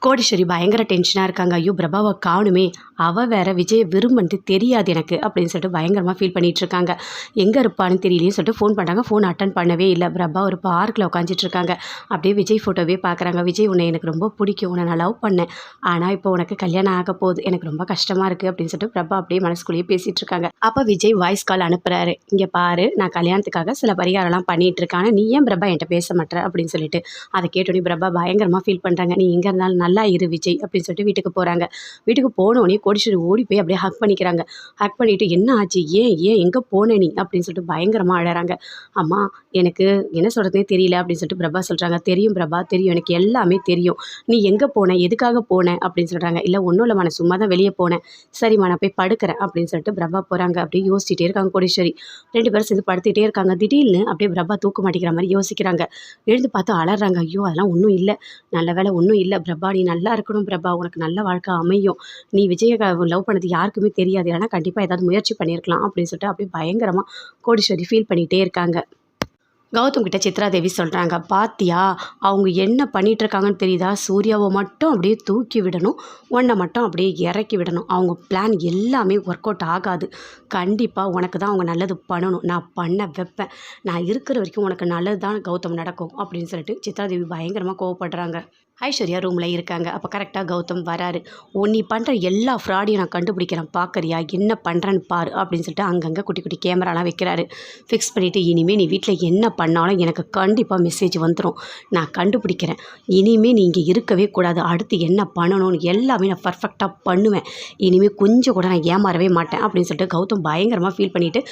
கோடீஸ்வரி பயங்கர டென்ஷனாக இருக்காங்க. ஐயோ! பிரபாவ காணுமே! அவ வேற விஜய விரும்புனது தெரியாது எனக்கு அப்படின்னு சொல்லிட்டு பயங்கரமா ஃபீல் பண்ணிட்டு இருக்காங்க. எங்க இருப்பான்னு தெரியலையேன்னு சொல்லிட்டு ஃபோன் பண்றாங்க. ஃபோன் அட்டெண்ட் பண்ணவே இல்ல. பிரபா ஒரு பார்க்ல உட்காந்துட்டு இருக்காங்க. அப்படியே விஜய் ஃபோட்டோவே பார்க்குறாங்க. விஜய் உன்னை எனக்கு ரொம்ப பிடிக்கும். உன்னை நான் லவ் பண்ணேன். ஆனா இப்போ உனக்கு கல்யாணம் ஆக போகுது. எனக்கு ரொம்ப கஷ்டமா இருக்கு அப்படின்னு சொல்லிட்டு பிரபா அப்படியே மனசுக்குள்ளேயே பேசிட்டு இருக்காங்க. அப்ப விஜய் வாய்ஸ் கால் அனுப்புறாரு. இங்க பாரு நான் கல்யாணத்துக்காக சில பரிகாரம்லாம் பண்ணிட்டு இருக்கேன். ஆனா நீ ஏன் பிரபா என்கிட்ட பேச மாட்டேற அப்படின்னு சொல்லிட்டு அதை கேட்டோன்னே பிரபா பயங்கரமா ஃபீல் பண்றாங்க. நீ எங்க இருந்தாலும் நல்லா இரு விஜய் அப்படின்னு சொல்லிட்டு வீட்டுக்கு போகிறாங்க. வீட்டுக்கு போனோடனே கோடீஸ்வரி ஓடி போய் அப்படியே ஹக் பண்ணிக்கிறாங்க. ஹக் பண்ணிவிட்டு என்ன ஆச்சு, ஏன் ஏன் எங்கே போன நீ அப்படின்னு சொல்லிட்டு பயங்கரமாக அழறாங்க. அம்மா எனக்கு என்ன சொல்கிறதே தெரியல அப்படின்னு சொல்லிட்டு பிரபா சொல்கிறாங்க. தெரியும் பிரபா தெரியும், எனக்கு எல்லாமே தெரியும். நீ எங்கே போன, எதுக்காக போன அப்படின்னு சொல்கிறாங்க. இல்லை ஒன்றும் இல்லைம்மா, நான் சும்மா தான் வெளியே போனேன். சரிம்மா நான் போய் படுக்கிறேன் அப்படின்னு சொல்லிட்டு பிரபா போகிறாங்க. அப்படியே யோசிச்சுட்டே இருக்காங்க கோடீஸ்வரி. 2 பேரும் சேர்ந்து படுத்துக்கிட்டே இருக்காங்க. திடீர்னு அப்படியே பிரபா தூக்க மாட்டேங்கிற மாதிரி யோசிக்கிறாங்க. எழுந்து பார்த்து அலறாங்க. ஐயோ அதெல்லாம் ஒன்றும் இல்லை, நல்ல வேலை ஒன்றும் இல்லை பிரபா, நீ நல்லா இருக்கணும் பிரபா, உனக்கு நல்ல வாழ்க்கை அமையும். நீ விஜய லவ் பண்ணது யாருக்குமே தெரியாது. ஏன்னா கண்டிப்பாக ஏதாவது முயற்சி பண்ணியிருக்கலாம் அப்படின்னு சொல்லிட்டு அப்படியே பயங்கரமாக கோடீஸ்வரி ஃபீல் பண்ணிகிட்டே இருக்காங்க. கௌதம் கிட்ட சித்ராதேவி சொல்கிறாங்க, பாத்தியா அவங்க என்ன பண்ணிட்டு இருக்காங்கன்னு தெரியுதா, சூர்யாவை மட்டும் அப்படியே தூக்கி விடணும், உன்னை மட்டும் அப்படியே இறக்கி விடணும். அவங்க பிளான் எல்லாமே ஒர்க் அவுட் ஆகாது. கண்டிப்பாக உனக்கு தான் அவங்க நல்லது பண்ணணும். நான் பண்ண வைப்பேன். நான் இருக்கிற வரைக்கும் உனக்கு நல்லது தான் கௌதம் நடக்கும் அப்படின்னு சொல்லிட்டு சித்ராதேவி பயங்கரமாக கோவப்படுறாங்க. ஐஸ்வர்யா ரூமில் இருக்காங்க. அப்போ கரெக்டாக கௌதம் வராரு. நீ பண்ணுற எல்லா ஃப்ராடையும் நான் கண்டுபிடிக்கிறேன், பார்க்குறியா என்ன பண்ணுறேன்னு பாரு அப்படின்னு சொல்லிட்டு அங்கங்கே குட்டி குட்டி கேமராலாம் வைக்கிறாரு. ஃபிக்ஸ் பண்ணிவிட்டு இனிமேல் நீ வீட்டில் என்ன பண்ணாலும் எனக்கு கண்டிப்பாக மெசேஜ் வந்துடும், நான் கண்டுபிடிக்கிறேன். இனிமேல் நீ இங்கே இருக்கவே கூடாது. அடுத்து என்ன பண்ணணும்னு எல்லாமே நான் பர்ஃபெக்டாக பண்ணுவேன். இனிமேல் கொஞ்சம் கூட நான் ஏமாறவே மாட்டேன் அப்படின்னு சொல்லிட்டு கௌதம் பயங்கரமாக ஃபீல் பண்ணிவிட்டு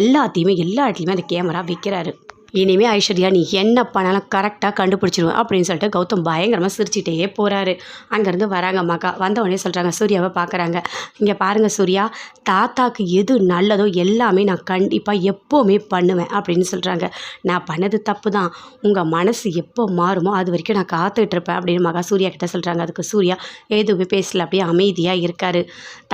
எல்லாத்தையுமே எல்லா இடத்துலையுமே அந்த கேமரா வைக்கிறாரு. இனிமேல் ஐஸ்வர்யா நீ என்ன பண்ணாலும் கரெக்டாக கண்டுபிடிச்சிடுவேன் அப்படின்னு சொல்லிட்டு கௌதம் பயங்கரமாக சிரிச்சிட்டே போகிறாரு. அங்கேருந்து வராங்க மகா. வந்தவொடனே சொல்கிறாங்க, சூர்யாவை பார்க்குறாங்க. இங்கே பாருங்கள் சூர்யா, தாத்தாக்கு எது நல்லதோ எல்லாமே நான் கண்டிப்பாக எப்போவுமே பண்ணுவேன் அப்படின்னு சொல்கிறாங்க. நான் பண்ணது தப்பு தான், உங்கள் மனசு எப்போ மாறுமோ அது வரைக்கும் நான் காத்துட்ருப்பேன் அப்படின்னு மகா சூர்யா கிட்ட சொல்கிறாங்க. அதுக்கு சூர்யா எதுவுமே பேசல, அப்படியே அமைதியாக இருக்கார்.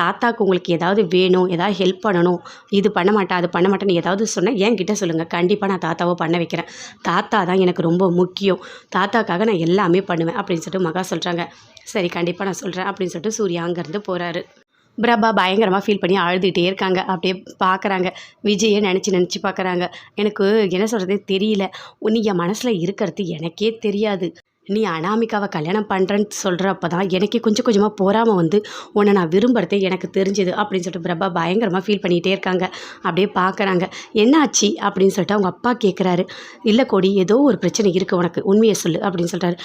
தாத்தாக்கு உங்களுக்கு ஏதாவது வேணும், ஏதாவது ஹெல்ப் பண்ணணும், இது பண்ண மாட்டேன் அது பண்ண மாட்டேன்னு ஏதாவது சொன்னால் என்கிட்ட சொல்லுங்கள், கண்டிப்பாக நான் தாத்தாவை பண்ண வைக்கிறேன். தாத்தா தான் எனக்கு ரொம்ப முக்கியம், தாத்தாக்காக நான் எல்லாமே பண்ணுவேன் அப்படின்னு சொல்லிட்டு மகா சொல்கிறாங்க. சரி கண்டிப்பாக நான் சொல்கிறேன் அப்படின்னு சொல்லிட்டு சூர்யா அங்கேருந்து போகிறாரு. பிரபா பயங்கரமாக ஃபீல் பண்ணி அழுதுகிட்டே இருக்காங்க. அப்படியே பார்க்குறாங்க. விஜயை நினச்சி பார்க்குறாங்க. எனக்கு என்ன சொல்கிறதே தெரியல, நீ என் மனசில் இருக்கிறது எனக்கே தெரியாது. நீ அனாமிகாவை கல்யாணம் பண்ணுறேன்னு சொல்கிறப்ப தான் எனக்கே கொஞ்சம் கொஞ்சமாக பொறாமல் வந்து உன்னை நான் விரும்புகிறதே எனக்கு தெரிஞ்சுது அப்படின்னு சொல்லிட்டு பிரபா பயங்கரமாக ஃபீல் பண்ணிகிட்டே இருக்காங்க. அப்படியே பார்க்குறாங்க. என்னாச்சு அப்படின்னு சொல்லிட்டு அவங்க அப்பா கேட்குறாரு. இல்லை கோடி, ஏதோ ஒரு பிரச்சனை இருக்குது உனக்கு, உண்மையை சொல்லு அப்படின்னு சொல்கிறாரு.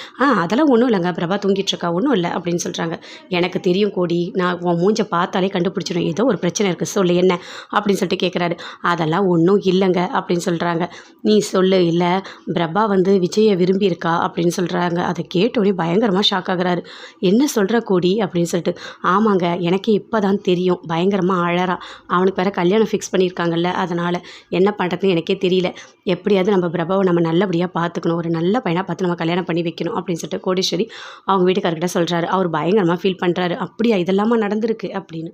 அதெல்லாம் ஒன்றும் இல்லைங்க, பிரபா தூங்கிட்டுருக்கா, ஒன்றும் இல்லை அப்படின்னு சொல்கிறாங்க. எனக்கு தெரியும் கோடி, நான் உன் மூஞ்சை பார்த்தாலே கண்டுபிடிச்சிடும், ஏதோ ஒரு பிரச்சனை இருக்குது, சொல்லு என்ன அப்படின்னு சொல்லிட்டு கேட்குறாரு. அதெல்லாம் ஒன்றும் இல்லைங்க அப்படின்னு சொல்கிறாங்க. நீ சொல்லு. இல்லை பிரபா வந்து விஜயை விரும்பியிருக்கா அப்படின்னு சொல்கிறாங்க. அதை கேட்டோடனே பயங்கரமாக ஷாக் ஆகுறாரு. என்ன சொல்கிற கோடி அப்படின்னு சொல்லிட்டு. ஆமாங்க, எனக்கு இப்போ தான் தெரியும், பயங்கரமாக அழறா. அவனுக்கு வேறு கல்யாணம் ஃபிக்ஸ் பண்ணியிருக்காங்கல்ல, அதனால் என்ன பண்ணுறதுன்னு எனக்கே தெரியல. எப்படியாவது நம்ம பிரபாவை நம்ம நல்லபடியாக பார்த்துக்கணும், ஒரு நல்ல பையனாக பார்த்து நம்ம கல்யாணம் பண்ணி வைக்கணும் அப்படின்னு சொல்லிட்டு கோடீஸ்வரி அவங்க வீட்டுக்காரர்கிட்ட சொல்கிறாரு. அவர் பயங்கரமாக ஃபீல் பண்ணுறாரு. அப்படியா இதெல்லாமா நடந்திருக்கு அப்படின்னு.